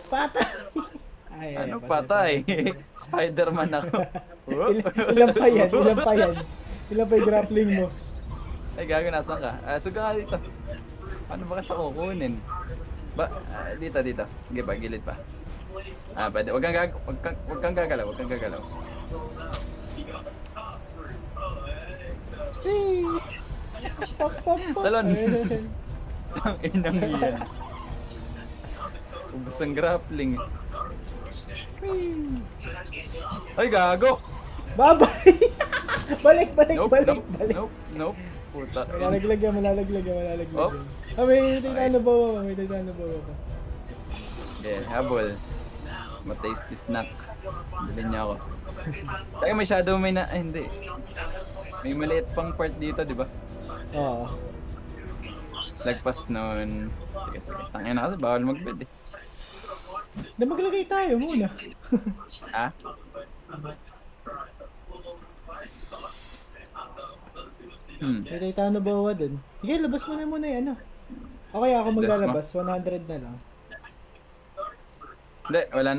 Patay! Ay, Ano patay. patay? Spider-Man ako. Ilan pa yan? Ilan pa yan? Ilan pa yung grappling mo? Ay, gago, nasan ka? Suga ka dito. Paano ba kita kukunin? Dito, dito. Sige pa, gilid pa. Pwede. Wag kang gagalaw, wag kang gagalaw. Hey! Pop, pop, pop. Talon. Ayun. Ang inang iyan. Ubus ang grappling. Ay, gago! Babay! Balik, balik, Nope, balik, nope, balik. nope, nope. Puta. Malalaglag yan, malalaglag yan, malalaglag Oh. yan. May titano bawa pa, may titano bawa pa. Okay, habol. Ma-tasty snack. Bilhin niya ako. Kaya may shadow may na... hindi. May maliit pang part dito, di ba? Oo. Lagpas nun. Sige. Tangin na kasi, bawal mag-bed eh. Na maglagay tayo muna. Ha? May titano bawa dun. Sige, labas mo na muna yan, ano. Okay, ako maglalabas. 100 na lang. Hindi, wala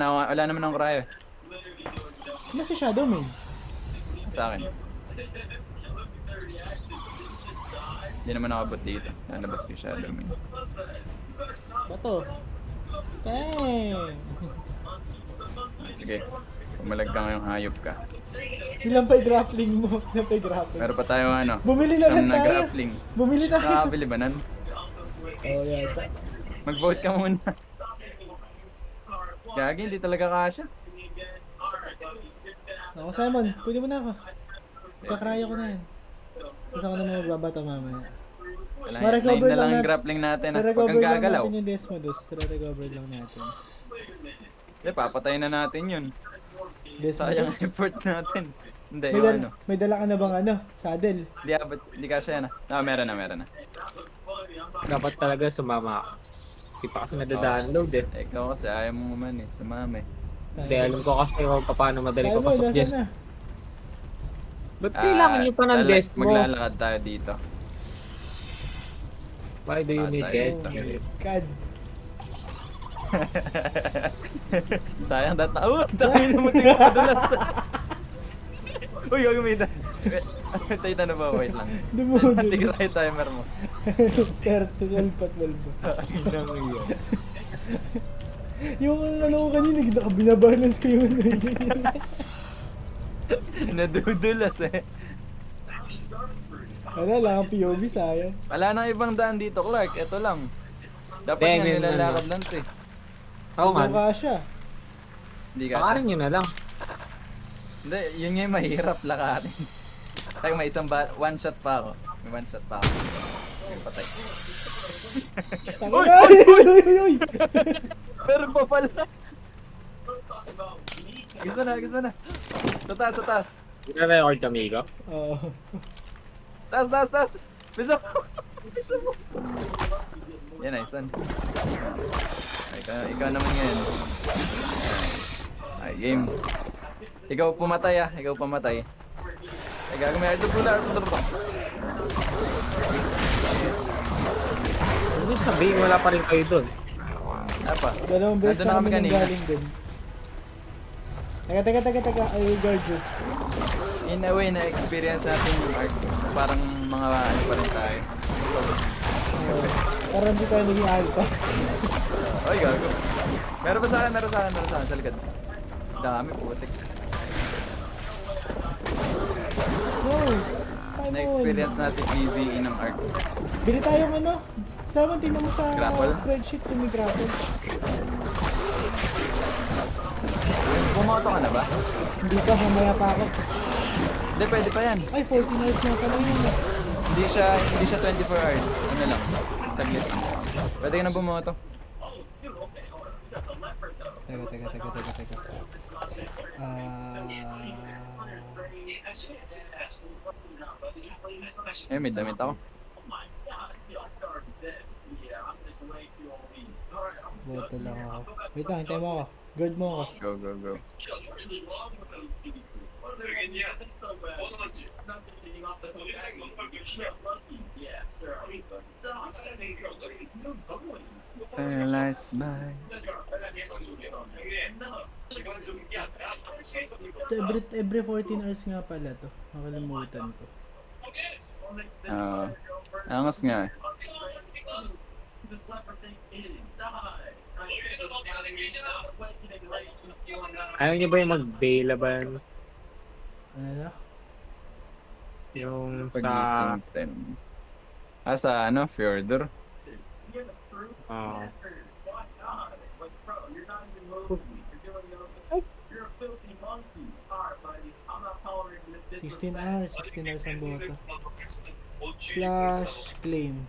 naman akong kryo. Ano si Shadow Man? Sa akin. Hindi naman nakabot dito. Lalabas ko yung shadow man. Bato. Bang! Sige. Pumalag ka ngayong hayop ka. Ilan pa yung grappling mo? Ilan pa yung grappling? Meron pa tayo ano. Bumili na lang na tayo. grappling. Bumili na. Nakakabili ba nan? Oo, yata. Mag-vote ka muna. Gagi, hindi talaga kasha. Ako, Simon, kunin mo na ako. Kakraya ko na yan. Tapos ako naman magbabato mamaya. Wala, Ma-recover 9 na lang lang yung natin. grappling natin. Huwag Re-recover kang lang gagalaw. natin yung Desmodus. Re-recover lang natin. Hindi, papatayin na natin yun. Sayang Desmodus? effort natin. Hindi, May, yung dala, ano. may dala ka na bang ano? Saddle? Hindi kasha yan. Meron na. Dapat talaga sumama ka. Hindi pa kasi nadadownload eh. Ikaw kasi ayaw mo man eh. Sumama eh. Kasi alam ko kasi kung paano madali Simon, papasok nasa dyan. na? Ba't kailangan nyo pa ng desk mo? Maglalakad tayo dito. Why do you need tayo desk? dito. God. Sayang data. Dami naman din ako madalas. Uy, gagamitan. Tayo na ba? Wait lang. Dumudol. Tigil tayo timer mo. 12 pa 12 ba? Ay, nang iyan. Yung ano ko kanina, binabalance ko yung Nadudulas eh. Wala lang, ang POV sayang. Wala nang ibang daan dito, Clark. Ito lang. Dapat nga Ganyan na nilalakad lang to eh. Oo Hindi nga. kasha. Hindi ka Pakarin nyo na lang. Hindi, yun nga yung mahirap lakarin. Teka, may isang one shot pa ako. May one shot pa ako. Okay, patay. Tangin na! Uy! Pero pa pala. Gis mo na. Sa taas. Nire-record kami ko. Oo. Taas. Bisa mo. Yan, nice one. Ikaw naman ngayon. Ay, game. Ikaw pumatay. Ay, gagawin mo. Arthur pa. Hindi sabihin wala pa rin kayo doon. Apa? Dalawang beses Nandun na na kami kami kanina. nanggaling din. Teka. Ay, guard you. In a way, na-experience natin yung art. Parang mga ano pa rin tayo. Parang hindi tayo naging alpha. Ay, gago. Meron pa sa akin, sa likod. Dami, putik. No! Simon! Na-experience natin PvE ng art. Bili tayong ano? Simon, tingnan mo sa Grapple? spreadsheet kung may grapple. Bumoto ka na ba? Hindi pa, mamaya pa ako. Hindi, pwede pa yan. Ay, 14 hours na pala yun. Hindi siya 24 hours. Ano lang, saglit lang. Pwede ka na bumoto. Teka. May damit ako. Boto lang ako. Wait lang, hintay mo ako. Guard mo ako. Go. Paralyzed by... Every 14 hours nga pala to. Nakalimutan ko. Angas nga eh. Ayaw niyo ba yung mag-bailaban? Ano na? Yung sa... Pagising 10. Sa ano? Fjordur? Oh. 16 hours ang boto. Slash claim.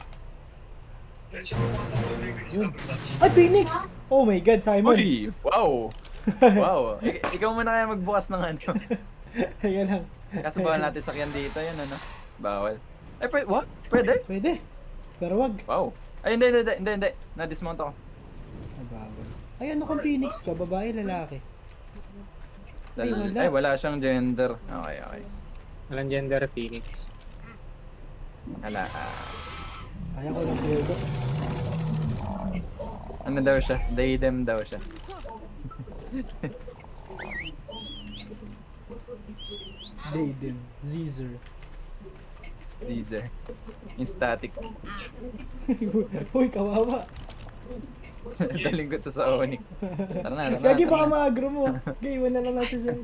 Yun. Ay, Phoenix! Oh my God, Simon! Uy! Wow! Wow! Ikaw muna kaya magbukas ng ano. Ayan lang. Kaso bawal natin sakyan dito yan, ano? Bawal. Eh, what? Pwede? Pwede. Pero wag. Wow. Ay, hindi. Na-dismount ako. Nabawal. Ay, ano kang Phoenix ka? Babae, lalaki? Ay, wala. Ay, wala siyang gender. Okay. Walang gender Phoenix. Wala. Kaya ko lang Diego. Ano daw siya? They, them daw siya. Dayden. Caesar. Caesar. Yung static. Uy, kawawa. Talingkot sa Onyx. Tara na. Gagi, baka ma-agro mo. Gagi, iwan na lang natin siya.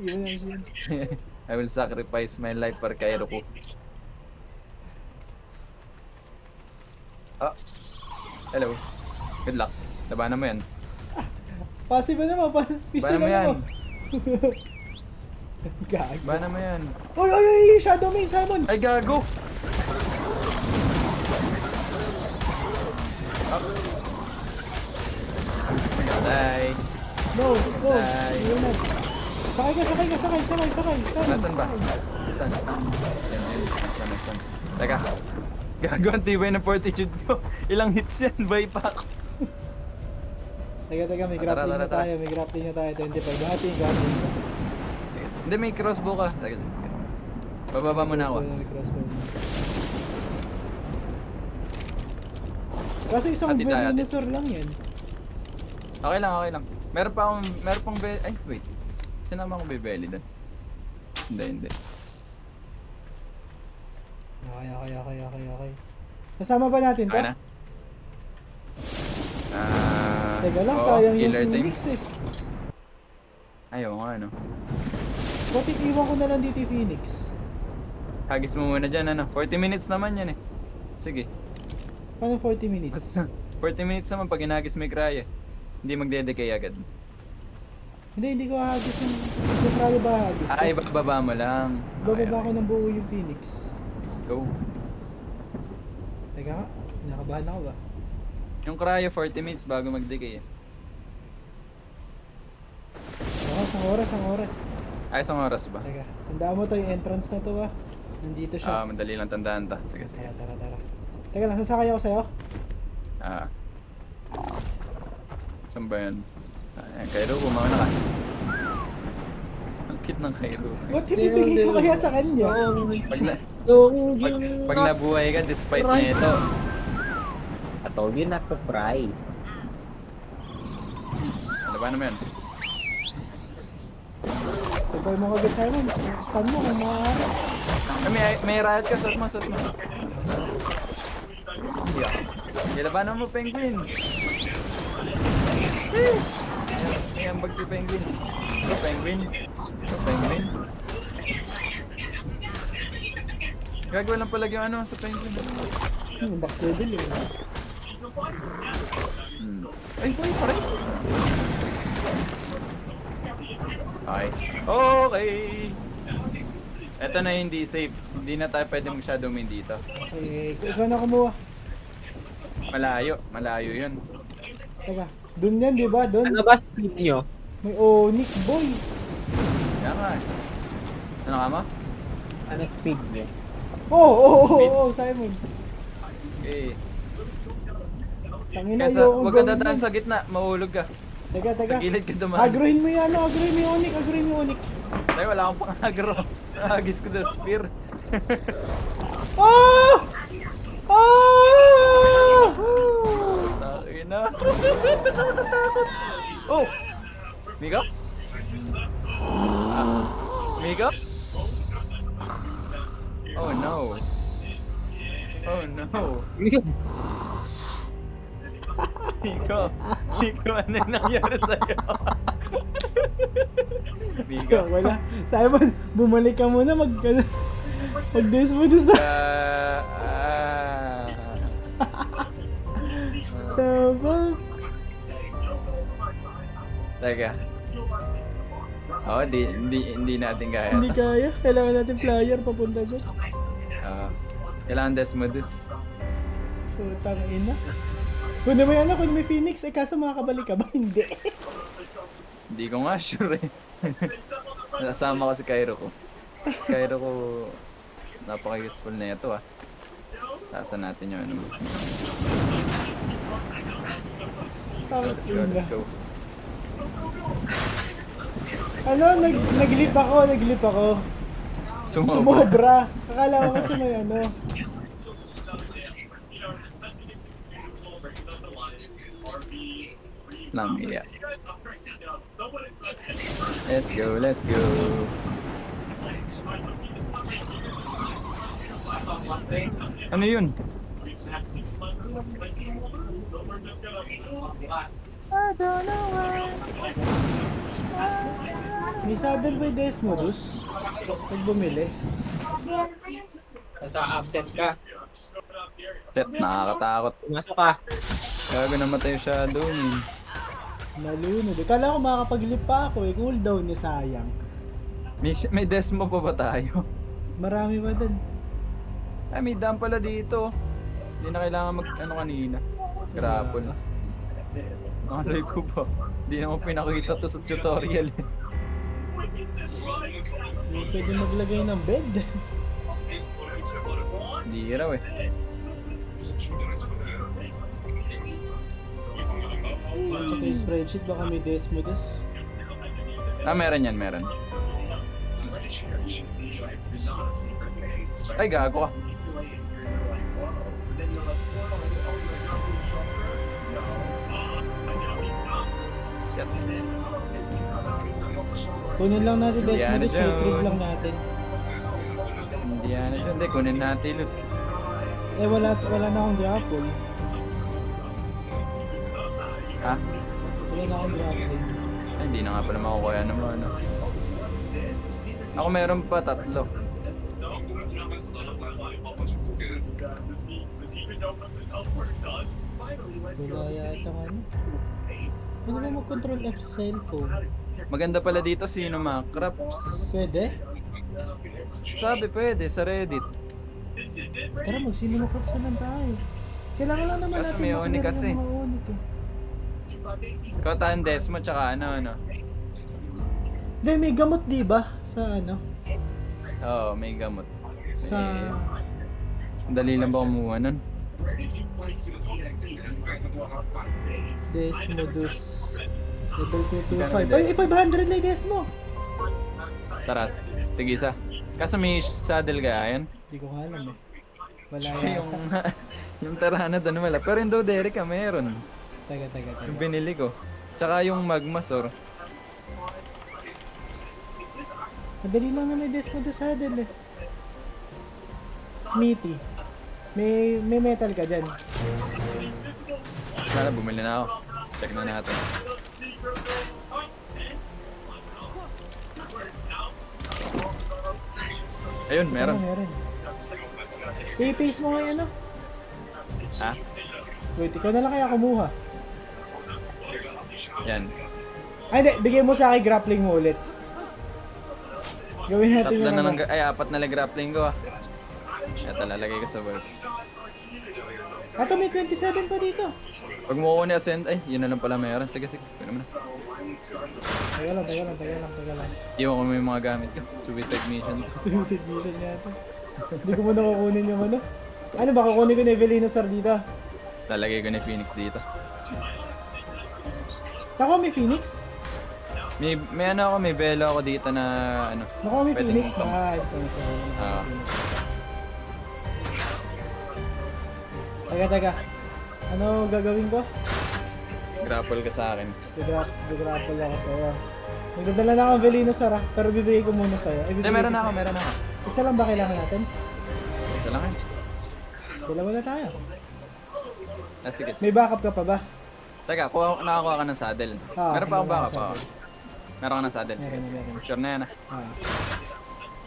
I will sacrifice my life for Kairoku. Oh. Hello. Good luck. Labanan mo yan. Passive na naman. Pistol Labanan mo na yan. naman. Gago. Labanan mo yan. Uy, Shadow Main, Simon. Ay, gago! Patay. No. Ay. Iwan na. Sakay ka. Nasaan ba? Nasaan? Yan. Nasaan? Teka. Gago, ang tibay ng fortitude ko. Ilang hits yan, bay pa ako. Teka, may grappling na Tara. tayo. May grappling na tayo. 25. Gating. Sige. Hindi, may crossbow ka. Sige. Bababa muna ako. May crossbow. Kasi isang Ati tayo, ati. Venusaur lang yan. Okay lang. Meron pang ay, wait. Sinama ko belly doon. Hindi. Okay. Kasama ba natin to? Okay na? Teka lang, oo, sayang yung killer team. Phoenix eh. Ayaw nga, ano. Bakit iwan ko na lang dito yung Phoenix? Hagis mo muna dyan, ano. 40 minutes naman yan eh. Sige. Paano 40 minutes? 40 minutes naman pag inagis may cry eh. Hindi magdedecay agad. Hindi ko hagis yung kryo ba hagis ko? Ay, bababa mo lang. Bababa ko ng buo yung Phoenix. Go. Teka nga, nakabahan ako ba? Yung cryo 40 minutes bago mag-decay eh. Isang oras. Ay, isang oras ba? Teka, tandaan mo to yung entrance na to ah. Nandito siya. Madali lang tandaan ta. Sige. Tara. Teka lang, sasakay ako sa'yo. Saan ba yan? Kairo, mauna ka. Ang cute ng Kairo. Ba't hinibigay ko kaya sa kanya? Pag nabuhay ka despite nito. I told you not to cry. Ano ba naman? Sabay mo kagad Simon. Stun mo kung maaari. May riot ka, suot mo. Labanan mo, Penguin. May ambag si Penguin. Penguin. Gagawa lang pala yung ano sa Penguin. Back level eh. Ay, boy, pare. Okay. Ito na hindi safe. Hindi na tayo pwede mag-shadow main dito. Okay, ikaw na kumuha. Malayo yun. Teka, dun yan di ba? Dun? Ano ba speed nyo? May Onyx boy. Kaya nga. Ano ka mo? Ano speed nyo? Oo, Simon. Okay. Tangina Kesa, yung huwag ka dadaan sa gitna. Mahulog ka. Teka. Sa gilid ka dumaan. Agrohin mo yan, agrohin mo yung Onyx. Ay, wala akong pang-agro. Nahagis ko the spear. Ah! Takin ina. Nakakatakot. Oh! Mika? Mika? Oh no. Oh no. Miko, Miko, ano yung nangyari sa'yo? Miko. Wala. Simon, bumalik ka muna mag-desmodus na. Tama. Teka. Hindi natin kaya. Hindi kaya. Kailangan natin flyer papunta dyan. Kailangan Desmodus. Putang ina. Kunin mo yan na, kunin mo yung Phoenix. Eh kaso makakabalik ka ba? Hindi. Hindi ko nga sure eh. Nasama ko si Cairo ko. Cairo ko, napaka-useful na ito ah. Taasan natin yung ano mo. Let's go. Ano, naglip ako. Sumobra. Sumobra. Akala ko kasi may ano. Lang, yeah. Let's go. Ano yun? May saddle by Desmodus. Pag bumili. Sa absent ka. Shit, nakakatakot. Pumasok ka. Gago namatay yung shadow niya. Malunod. Kala ko makakapaglip pa ako eh. Cooldown niya sayang. May Desmo pa ba tayo? Marami pa dun. Ay, may dam pala dito. Hindi na kailangan ano kanina. Grapple. Nakaloy ko pa. Hindi naman pinakita to sa tutorial eh. Hindi pwede maglagay ng bed. Hindi raw eh. Tsaka yung spreadsheet, baka may Desmodus. Meron yan, meron. Ay, gago ka. Shit. Kunin lang natin Indiana Desmodus, retrieve lang Jones. natin. Indiana Jones. Hindi, kunin natin loot. Eh wala na akong grapple. Ha? Wala na akong grapple. Ay, hindi na nga pala makukuha naman. Ano. Ako meron pa 3. Wala yata ano. Ano ba mag-control F sa cellphone? Maganda pala dito sino Macraps. Pwede? Sabi pwede sa Reddit. Tara, mag-Simulacraps naman tayo. Kailangan lang naman Kaso natin may maklaro Oni kasi. yung mga Oni ko. Kautaan Desmo tsaka ano. Hindi, may gamot di ba? Sa ano? Oo, may gamot. Sa... Dali lang ba kumuha nun? Desmodus. Level Magkano 225. yung Ay, 500 na yung Desmo! Tara, tigisa. Kaso may saddle kaya yan? Hindi ko alam eh. Wala Kasi yata. yung Tarana doon wala. Pero yung Doderic meron. Taga. Yung binili ko. Tsaka yung Magmasor. Madali lang na may Desmodus saddle eh. Smithy. May metal ka dyan. Sana bumili na ako. Check na natin. Ayun, meron. Meron. I-paste mo nga yan ano? Ha? Wait, ikaw na lang kaya kumuha. Yan. Ay, hindi. Bigay mo sa akin grappling mo ulit. Gawin natin 3 yung na ano. lang, 4 na lang grappling ko ah. Ito, lalagay ko sa work. Ato, may 27 pa dito. Pag mo ko ni Ascend, ay, yun na lang pala meron. Sige, kunin mo na. Taga lang. Iwan ko mo yung mga gamit ko. Suicide mission. Suicide mission yata. Hindi ko muna kukunin yung ano. Ano ba, kukunin ko na Evelina Sar dito? Lalagay ko ni Phoenix dito. Nakuha may Phoenix? May ano ako, may Bella ako dito na ano. Nakuha may pwedeng Phoenix? pang- Nice. Ah. Taga. Ano gagawin ko? Grapple ka sa akin. Grapple ako sa'yo. Magdadala na akong Velino Sara, pero bibigay ko muna sa'yo. Ay, Hindi, bibigay meron ko na ako, sa'yo. meron na ako. Isa lang ba kailangan natin? Isa lang yan. Dalawa na tayo. Sige, sige. May backup ka pa ba? Teka, nakakuha ka ng saddle. Ah, Meron pa akong wala backup na ako. saddle. Meron ka ng saddle. Sige, Meron, sige. meron. Sure na yan ah. Ah.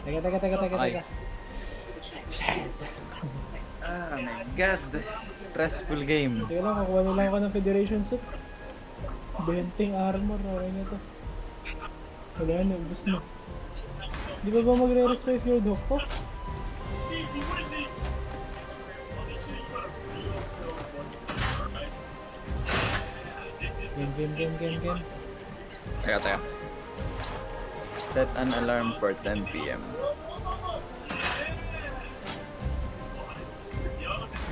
Teka. Shit. Oh my god. Stressful game. Teka lang, kukuha na lang ako ng Federation suit. Benting armor, okay na to. Wala na, ubus na. Di ba magre-respect your dog ko? Game. Teka. Set an alarm for 10 p.m.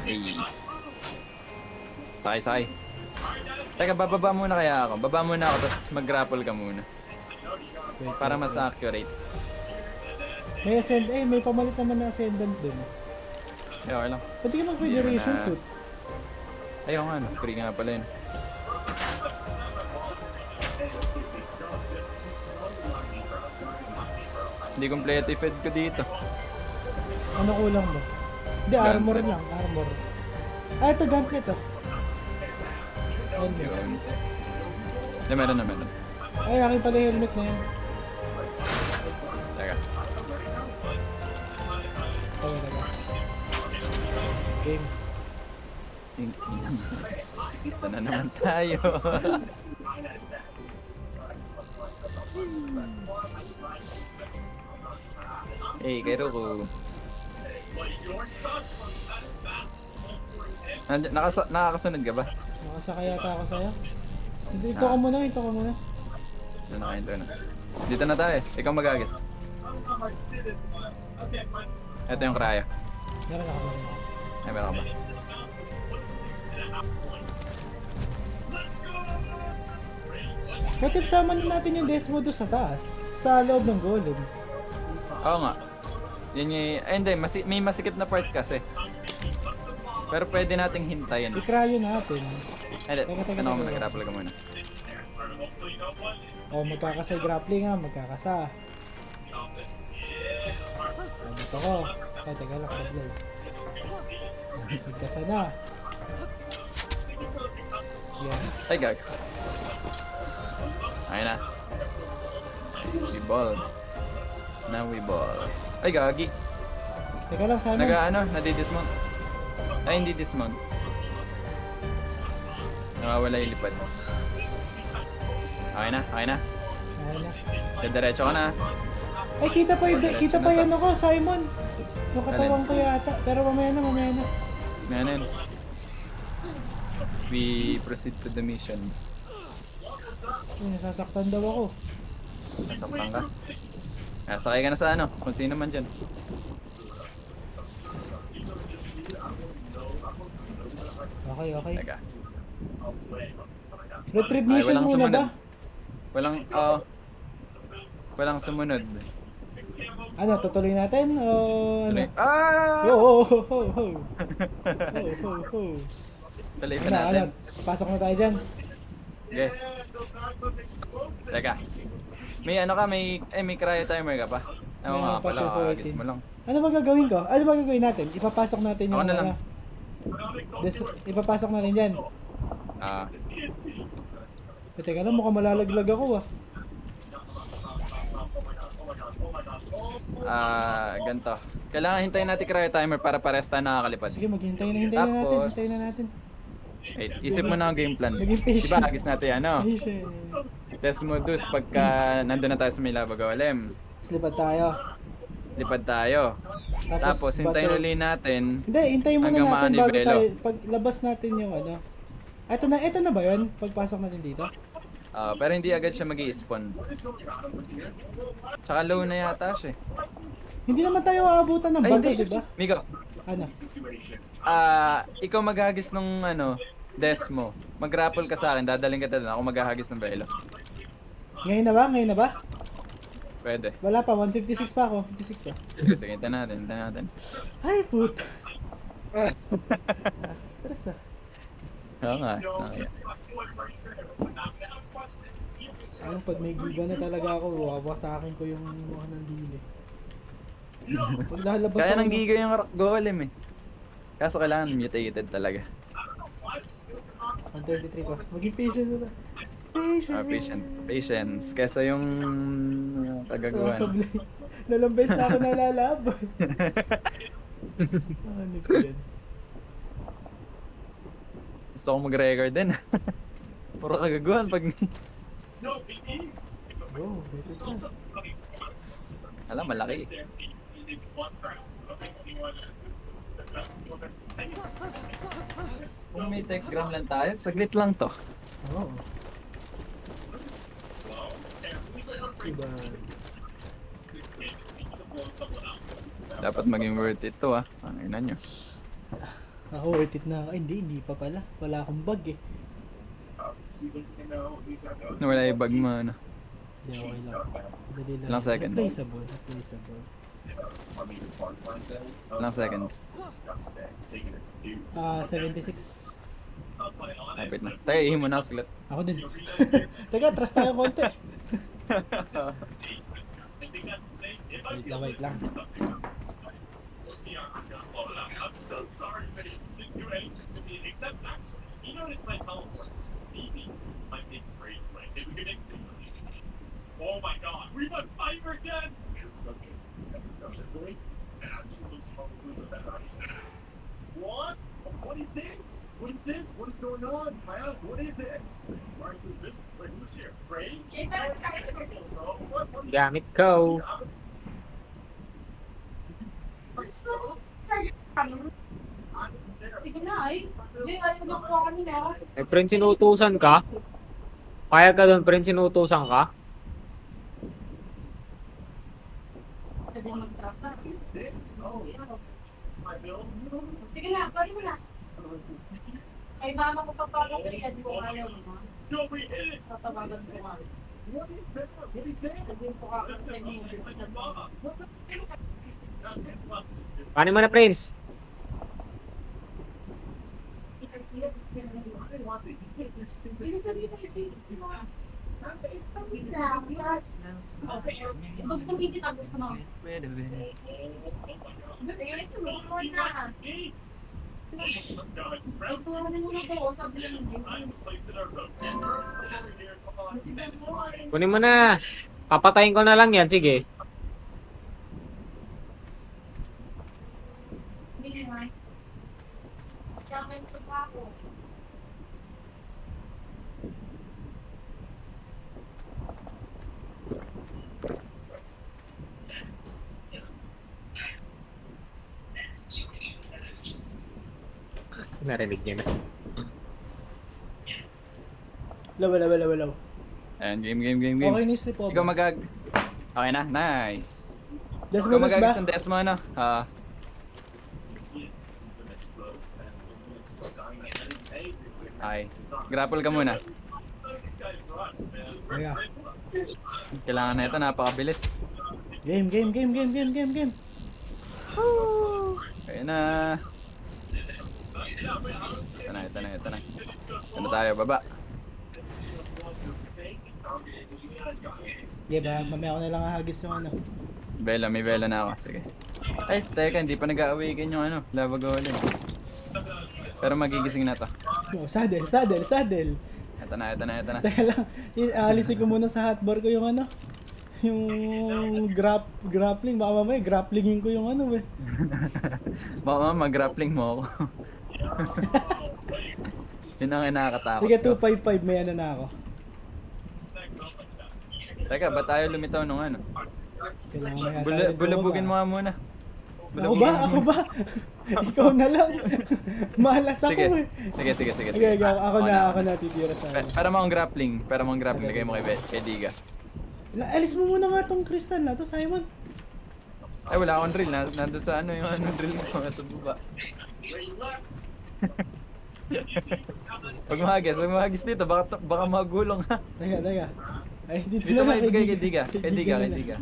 Hey. Sakay. Teka, bababa muna kaya ako. Baba muna ako, tapos mag-grapple ka muna. Para mas accurate. May pamalit naman na ascendant dun. Okay lang. Pwede ka mag-Federation Hindi suit. Ayaw nga, no. Free nga pala yun. Hindi kompleto yung fed ko dito. Ano kulang mo? Hindi, armor Gauntlet. lang, armor. Ah, ito, gauntlet ah. Ayun yun. Yun. Hindi, meron na. Ay, akin pala yung helmet na yan. Teka. Taga. Game. Ito na naman tayo. Hey, kay Roku. Nakakasunod ka ba? Nakasakay yata ako sa'yo. Ito ka muna. Ito na. Dito na tayo. Ikaw mag-agis. Ito yung cryo. Meron ako. Ay, meron ka ba? What if sama na natin yung Desmo doon sa taas? Sa loob ng golem. Oo nga. Yan yung... Ay, hindi. May masikip na part kasi. Pero pwede nating hintayin. I-cryo natin. Hindi. Teka. Ano, mag-grapple ka muna. Magkakasay grappling nga, magkakasa. Ito ko. Ay, teka lang, sablay. Magkasa na. Yan. Ay, gag. Ayun na. We ball. Now we ball. Ay, gagi. Teka lang, sana. Nadi-dismount. Ay, hindi dismount. Nawawala yung lipad. Okay na. Ayun na. Diretso ka na. Ay, kita pa yan ako, Simon. Yung katawan ko yata. Pero mamaya na. Ngayon. We proceed to the mission. Ay, nasasaktan daw ako. Nasaktan ka. Sakay ka na sa ano, kung sino man dyan. Okay. Teka. Retribution Ay, muna ba? Walang sumunod. Ano, tutuloy natin? O ano? Ah! Oh. Tuloy pa Ano, natin. pasok na tayo dyan. Okay. Teka. May cryo timer ka pa? Ewan nga Meron pa, pala, 214. agis mo lang. Ano ba gagawin ko? Ano ba gagawin natin? Ipapasok natin yung Ako na lang. ipapasok natin dyan. Teka lang, mukhang malalaglag ako ah. Ganito. Kailangan hintayin natin cryo timer para pares tayo nakakalipad. Sige, maghintay na Tapos- natin. Wait, isip mo na ang game plan. Naging patient. Diba, agis natin ano? Ay, shit. Test modus pagka nandun na tayo sa may lava golem. Slipad tayo. Lipad tayo. Tapos hintayin battle. uli natin. Hindi, hintayin muna Hanggang natin maano yung bago Brelo. tayo. Paglabas natin yung ano. Ito na ba yun? Pagpasok natin dito? Pero hindi agad siya mag-i-spawn. Tsaka low na yata siya. Hindi naman tayo aabutan ng Ay, bago, hindi. di ba? Migo, Ano? ikaw maghagis nung Desmo. Mag-grapple ka sa akin, dadaling kita doon. Ako maghahagis ng Brelo. Ngayon na ba? Pwede. Wala pa, 156 pa ako. 156 pa. Sige, hintayin natin. Ay, puto. Stress ah. Oo nga. Ano, pag may giga na talaga ako, wawasakin ko yung mga nandili. Pag lalabas Kaya ako ng ng- giga yung golem eh. Kaso kailangan mutated talaga. 133 pa. Maging patient na. Patient. Patience. Kesa yung kagaguhan. Sasablay. Nalang beses na ako nalalaban. Ano ko yan? Gusto ko mag-record din. Puro kagaguhan pag... Bro, better na. Alam, malaki. Kung may techgram lang tayo, saglit lang to. Oo. Diba? Dapat maging worth it to ah. Ang ina nyo. Ako worth it na. Ay, hindi pa pala. Wala akong bag eh. Wala yung bag mo ano. Hindi, okay lang. Dali lang. Ilang seconds? Replaceable. Replaceable. Ilang seconds. 76. Kapit na. Tayo, ihin mo na ako saglit. Ako din. Teka, trust tayo konti. Wait lang, wait lang. Oh my god, we must fight again! What? What is this? What is this? What is going on? What is this? Mark, this like who's here? Strange? What? Gamit ko. Sige na ay. Hindi, ayaw na ko kanina. Eh, friend, sinutusan ka? Payag ka doon, friend, sinutusan ka? Pwede magsasa. What is this? Oh, my bill? Sige na, pwede mo na. Ay, mama ko papapapilihan ko ayaw mo. No, we hit it! Tatawagan ko nga. What is that? What is that? Kasi po kakakita niyo yung Paano mo na, Prince? I want that you take this stupid. Hindi sabihin ko yung sila. Hindi na, yes. Okay. Ito kung hindi kita gusto mo. Hindi, sumunod na. Ito ano mo na to, sabi lang mo. Kunin mo na. Papatayin ko na lang yan, sige. Hindi na. Kaya may pa ako. Narinig niyo na. Law. Ayan, game. Okay na yung sleep over. Ikaw magag... Okay na, nice. Desmo Ikaw ba? magagis ng Desmo, ano? Ay, grapple ka muna. Teka. Kailangan na ito, napakabilis. Game. Ayun na. Ito na. Ano tayo, baba? Okay ba? Mamaya ko na lang hahagis yung ano. Bella, may bella na ako. Sige. Ay, teka, hindi pa nag-awaken yung ano, lava golem. Pero magigising na to. Oh, saddle. Ito na. Teka lang, alisin ko muna sa hotbar ko yung ano. Yung grappling. Baka mamaya grapplingin ko yung ano eh. Baka mag-grappling mo ako. Yun ang nakakatakot. Sige, ko. 255. May ano na ako. Teka, ba't tayo lumitaw nung ano? Kailangan may hatawid ko Bulabugin mo ba? nga muna. Ako ba? Ikaw na lang. Malas ako Sige. eh. Sige. Okay, ako na titira sa ano. Para mong grappling. Lagay mo kay Diga. Alis mo muna nga tong crystal na to, Simon. Ay, wala akong drill. Nandun sa ano yung ano drill ko. Nasa baba. Huwag mahagis dito. Baka magulong ha. Teka. Ay, dito Dito na may lang ibigay kay Diga. Kay Kay Diga.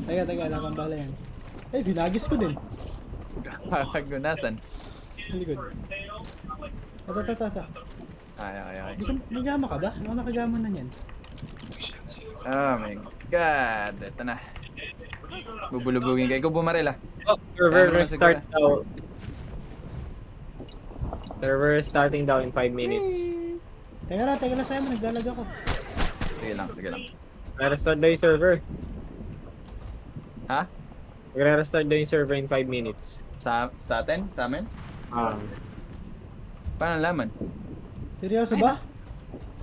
Teka, lakang bala yan. Ay, binagis ko din. Nasan? Sa likod. Ata. Ay. Di ka, may gama ka ba? Ano nakagama na yan? Oh my God. Ito na. Bubulubugin ka. Ikaw bumaril ah. Oh, server Kaya mo na restart siguro. daw. Server starting daw in 5 minutes. Teka lang, Simon. Naglalag ako. Sige lang, sige lang. Restart daw yung server. Ha? Magre-restart daw yung server in 5 minutes. Sa atin? Sa amin? Paano laman? Seryoso ba?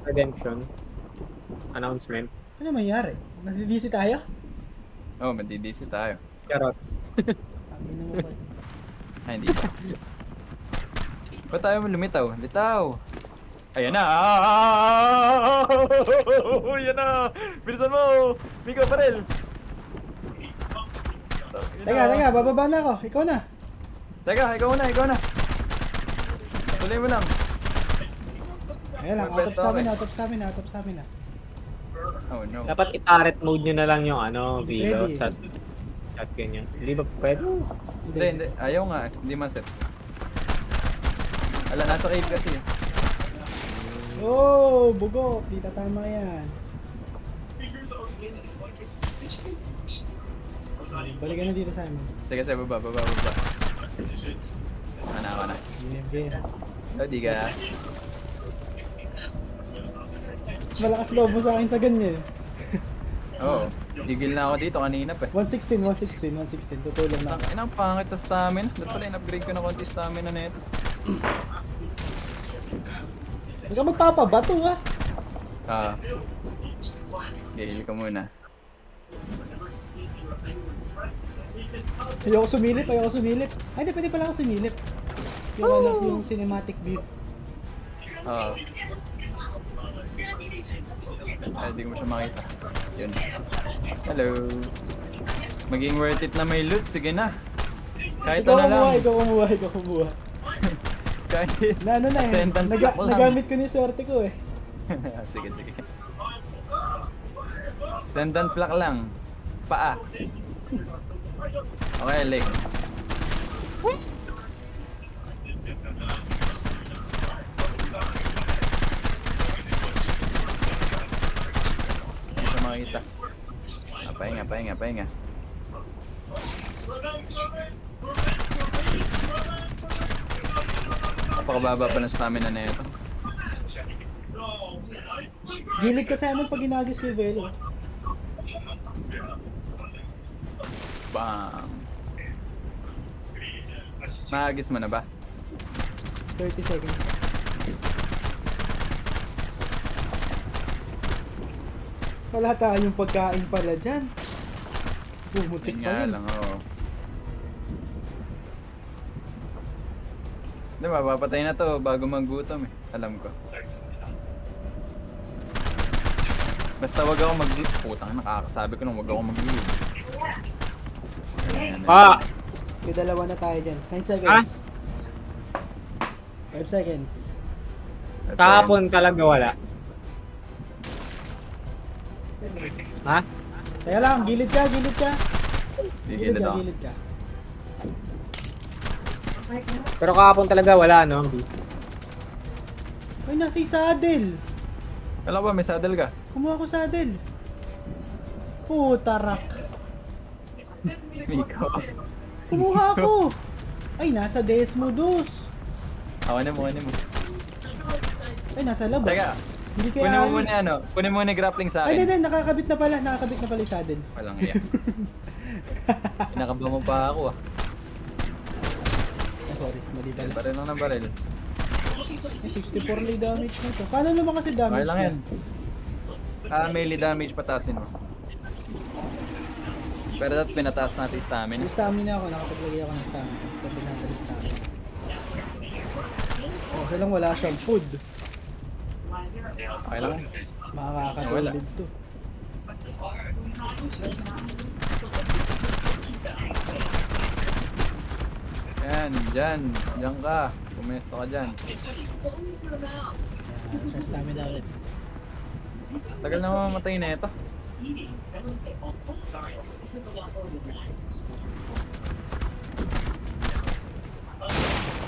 Redemption. Announcement. Ano mangyari? Nandidisi tayo? Oh, madidisi tayo. Charot. Tangin na mo ba? Ay, hindi pa. Ba't tayo lumitaw? Litaw! Ayan na! Ayan na! Bilisan mo! Mika Barel! Teka, bababa na ako. Ikaw na. Teka, ikaw na! Tuloy mo lang. Ayan lang, out of stamina. Oh no. Dapat i-turret mode nyo na lang yung Vilo Ready. sa shotgun nyo. Hindi ba pwede? Hindi. Ayaw nga. Hindi maset. Ala, nasa cave kasi. Oh, bugok. Di tatama yan. Balikan na dito, Simon. Teka, sa baba. Ako na. Game. Oh, di ka. Mas malakas loob mo sa akin sa ganyan. Oo. Tigil na ako dito kanina pa. 116. Tutulong na ako. Inang pangit na stamina. Dapat pala in-upgrade ko na konti stamina na ito. Huwag ka magpapabato, ha? Gihil ko muna. Ayoko sumilip. Ay, hindi, pwede pala ako sumilip. Yung cinematic view. Oo. Ay, di ko mo siya makita. Yun. Hello. Maging worth it na may loot. Sige na. Kahit Ikaw ano lang. kumuha. Kahit ascendant block lang. Nagamit ko ni swerte ko eh. Sige. Ascendant block lang. Paa. Okay, legs. Hindi siya makita. Pahinga. Napakababa pa ng stamina na ito. Gilid ka sa amin pag ginagis ko yung velo. Bam! Maagis mo na ba? 30 seconds. Wala tayong pagkain pala dyan. Pumutik Yun pa nga yun. lang, oo. Hindi, mapapatay na to bago maggutom eh. Alam ko. Basta wag ako mag-loot. Putang, nakakasabi ko nung wag ako mag-loot. May dalawa na tayo dyan. 9 seconds. 5 seconds. Kahapon talaga wala. Ha? Teka lang, gilid ka. Gigilid ako. Gilid ka. Pero kahapon talaga wala, no? Ay, nasa yung saddle. Alam ba, may saddle ka? Kumuha ko saddle. Putarak. Miko. Kumuha ako. Ay, nasa Desmodus. Kunin mo. Ay, nasa labas. Teka, Hindi kaya kunin mo alis. muna kunin mo muna yung grappling sa Ay, akin. hindi, nakakabit na pala yung saddle. Walang iya. Pinakaba mo pa ako ah. Ah, sorry, mali pala. Baril lang ng baril. Ay, 64 lay damage na to. Paano naman kasi Okay damage lang niya? yan. Melee damage patasin mo. Pero dapat pinataas natin yung stamina. Yung stamina ako, nakapaglagay ako ng stamina. Sabi natin yung stamina. Oh, siya lang wala siyang food. Okay lang. Makakatulog to. Yan, dyan ka. Pumesto ka dyan. Siya stamina ulit. Tagal na mamamatay na ito.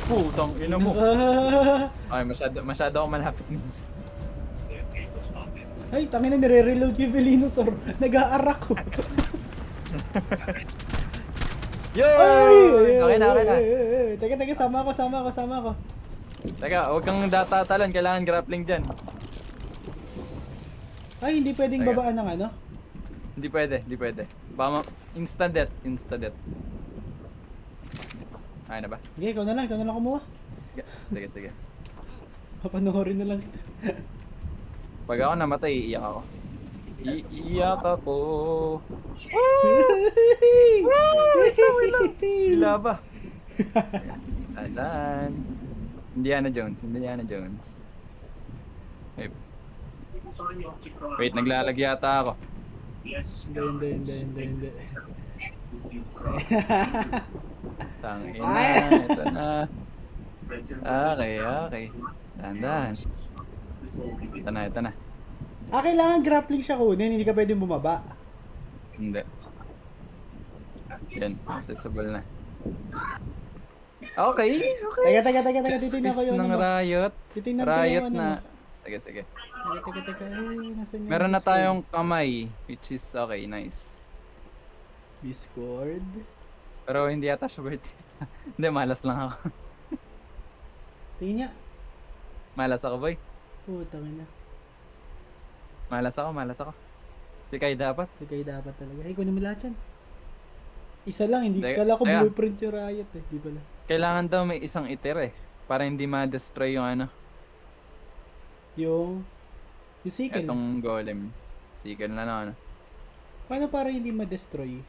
Putang ina mo. Ay, masyado ako malapit minsan. Ay, tangina, nire-reload yung Venusaur. Nag-aarak ko. Yo! Ay! Okay na, okay na. Teka, sama ko. Teka, huwag kang datatalan. Kailangan grappling dyan. Ay, hindi pwedeng Teka. babaan ng ano? Hindi pwede. Baka insta death. Ay na ba? Sige, ikaw na lang kumuha. Sige. Papanoorin na lang kita. Pag ako namatay, iiyak ako. Iiyak ako. Hila ba? Alan. Indiana Jones. Wait, naglalag yata ako. Hindi. Tangina, Ay! ito na. Okay. Dahan. Ito na. Kailangan grappling siya kunin, hindi ka pwedeng bumaba. Hindi. Yan, accessible na. Okay. Teka, titignan ko Space yung ng ano. Riot. Titignan ko yung Riot ano. na. Sige. Teka. Ay, nasan yung Meron na Discord? tayong kamay, which is okay, nice. Discord. Pero hindi yata siya worth it. Hindi, malas lang ako. Tingin niya. Malas ako, boy. Putang ina. Malas ako. Si Kai dapat. Sige, dapat talaga. Ay, kunin mo lahat yan. Isa lang, hindi Teka, kala ko teka. blueprint yung Riot eh. Di pala. Kailangan daw may isang itir eh. Para hindi ma-destroy yung ano. Yung Sequel. Etong golem. Sequel na ano. Paano para hindi ma-destroy?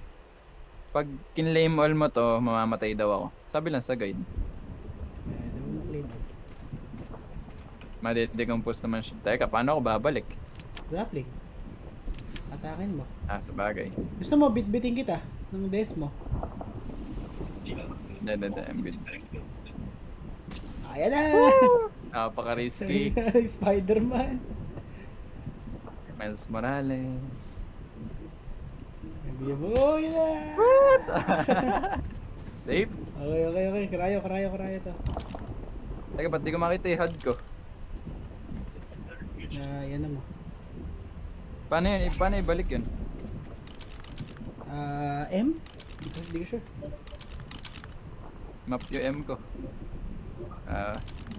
Pag kinlame all mo to, mamamatay daw ako. Sabi lang sa guide. Daw na claim. Made-decompose naman siya. Teka, paano ako babalik? Grappling. Atakin mo. Sa bagay. Gusto mo, bitbitin kita ng desk mo. I'm good. Ayan na! Napaka-risky. Spider-Man. Miles Morales. Sabihin mo, oh, yun na! Safe? Okay. Karayo to. Teka, ba't di ko makita yung HUD ko? Yan na mo. Paano yun? Paano ibalik yun? M? Hindi ko sure. Map yung M ko.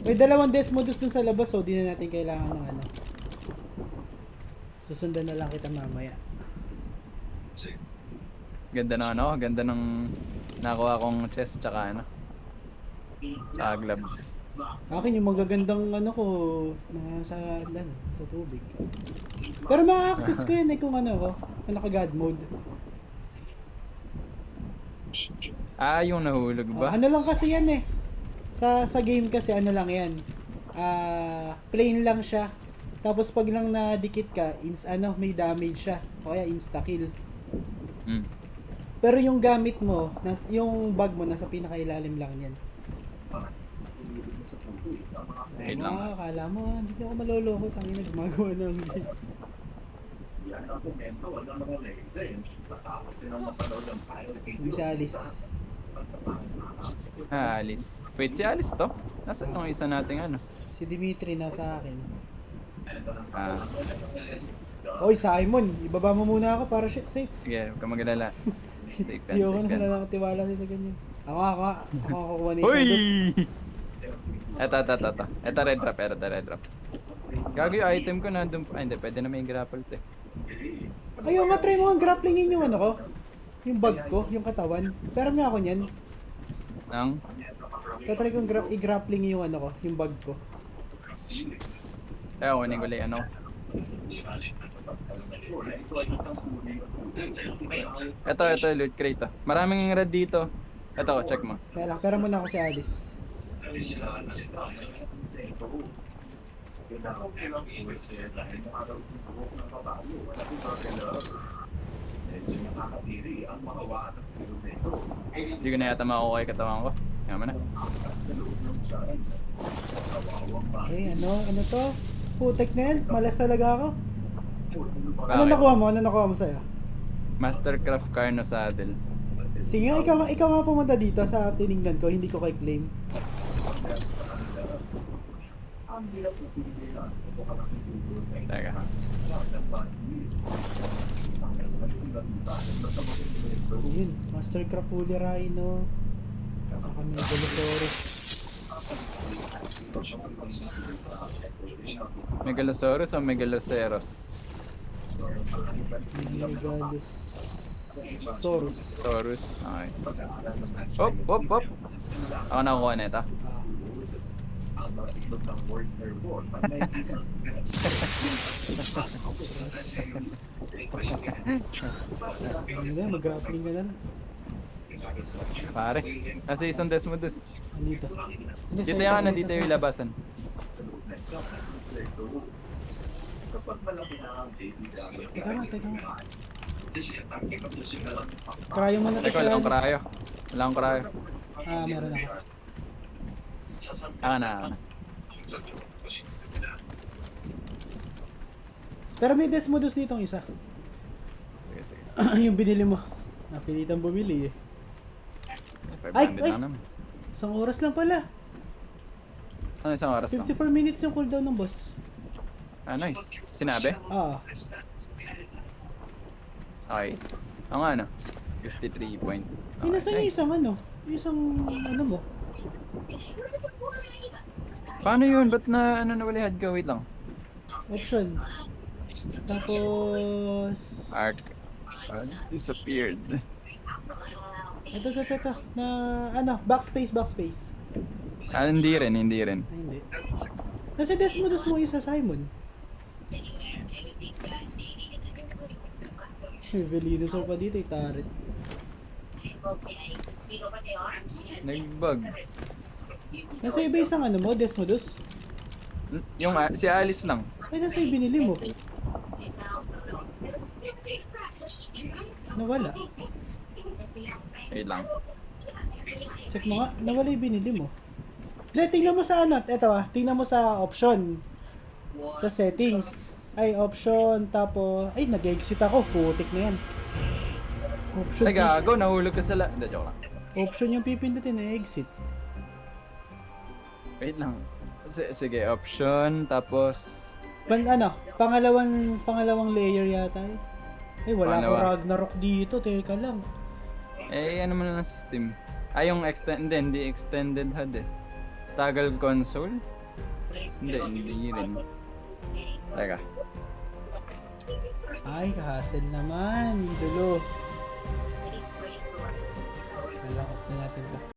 May dalawang Desmodus dun sa labas, so di na natin kailangan ng ano. Susundan na lang kita mamaya. Ganda ng ano, ganda ng nakuha kong chest tsaka ano. Tsaka gloves. Akin yung magagandang ano ko sa sa tubig. Pero ma-access ko yun kung ano ko, kung naka-God mode. Yung nahulog ba? Ano lang kasi yan sa game kasi ano lang yan. Plain lang siya. Tapos pag lang nadikit ka, may damage siya. O kaya insta-kill. Hmm. Pero yung gamit mo, yung bag mo nasa pinakailalim lang yan. Wait lang. Akala mo, hindi ako maloloko. Tangina, gumagawa ng game. Yung si Alice. Alice. Wait, si Alice to? Nasaan nung isa nating ano? Si Dimitri nasa akin. Ah, Oy, Simon, ibaba mo muna ako para safe. sige, huwag ka magalala. Safe yan, Ayoko safe na yan. nakatiwala sa ganyan. Ako kukuha ni Hoy! Isabel. Ito red drop. Gago yung item ko nandun. Ay, hindi, pwede na may grapple to eh. Ayaw nga, try mo ang grapplingin yung ano ko. Yung bag ko, yung katawan. Pero nga ako niyan. Nang? Tatry kong i-grappling yung ano ko, yung bag ko. Kaya kunin ko lang ano. Ito, loot crate to. Maraming red dito. Ito, check mo. Kaya lang, pero muna ako si Alice. Hindi ko na yata makukuha yung katawan ko. Yaman na. Okay, ano to? Putek na yan, malas talaga ako. Ano Okay. nakuha mo sa'yo? Mastercraft Carno Saddle. Sige nga, ikaw nga pumunta dito sa tinignan ko, hindi ko kay claim. Teka. Yun, Master Crapuli Rhino. Saka Megalosaurus. Megalosaurus o Megaloceros? Megalosaurus. Saurus. Okay. Hop, hop, hop. Ako nakukuha na ito. Ano na, mag-grappling ka na lang. Pare. Kasi isang Desmodus. Andito. Hindi, Dito sa- yan, sa- nandito sa- yung labasan. Teka nga, teka nga. Cryo mo na to Teka, wala akong sa krayo. Wala akong krayo. meron ako. Aka na, aka na. Pero may Desmodus nitong isa. Sige, sige. Yung binili mo. Napilitan bumili eh. 500 Ay, lang naman. Isang oras lang pala. Ano isang oras lang? 54 minutes yung cooldown ng boss. Ah, nice. Sinabi? Ah, Okay. Ang ano? 53 point. Okay, nasa yung nice. isang ano? Yung isang ano mo? Paano yun? Ba't na ano nawalihad ka? Wait lang. Option. Tapos... Arc. Disappeared. Ito. Na ano? Backspace. Ah, hindi rin, hindi rin. Ay, hindi. Nasa Desmodus mo isa, Simon. May Venusaur pa dito, itarit. Nag-bug. Nasa iba isang ano mo, Desmodus? Yung si Alice lang. Ay, nasa yung binili mo. Nawala. Wait lang. Check mo nga, nawala yung binili mo. Hindi, tingnan mo sa ano, eto tingnan mo sa option. Sa settings. Ay, option, tapos, ay, nag-exit ako, putik na yan. Option, Ay, gago, nahulog ka sa Hindi, joke lang. option yung pipindutin na exit. Wait lang. Sige, option, tapos... Pangalawang layer yata eh. Ay, wala akong Pangalawa. Ragnarok dito, teka lang. ano mo na ng system? Yung hindi extended HUD eh. Toggle console? Hindi rin. Teka. Ay, kahasel naman, idolo. Lalakot na natin to.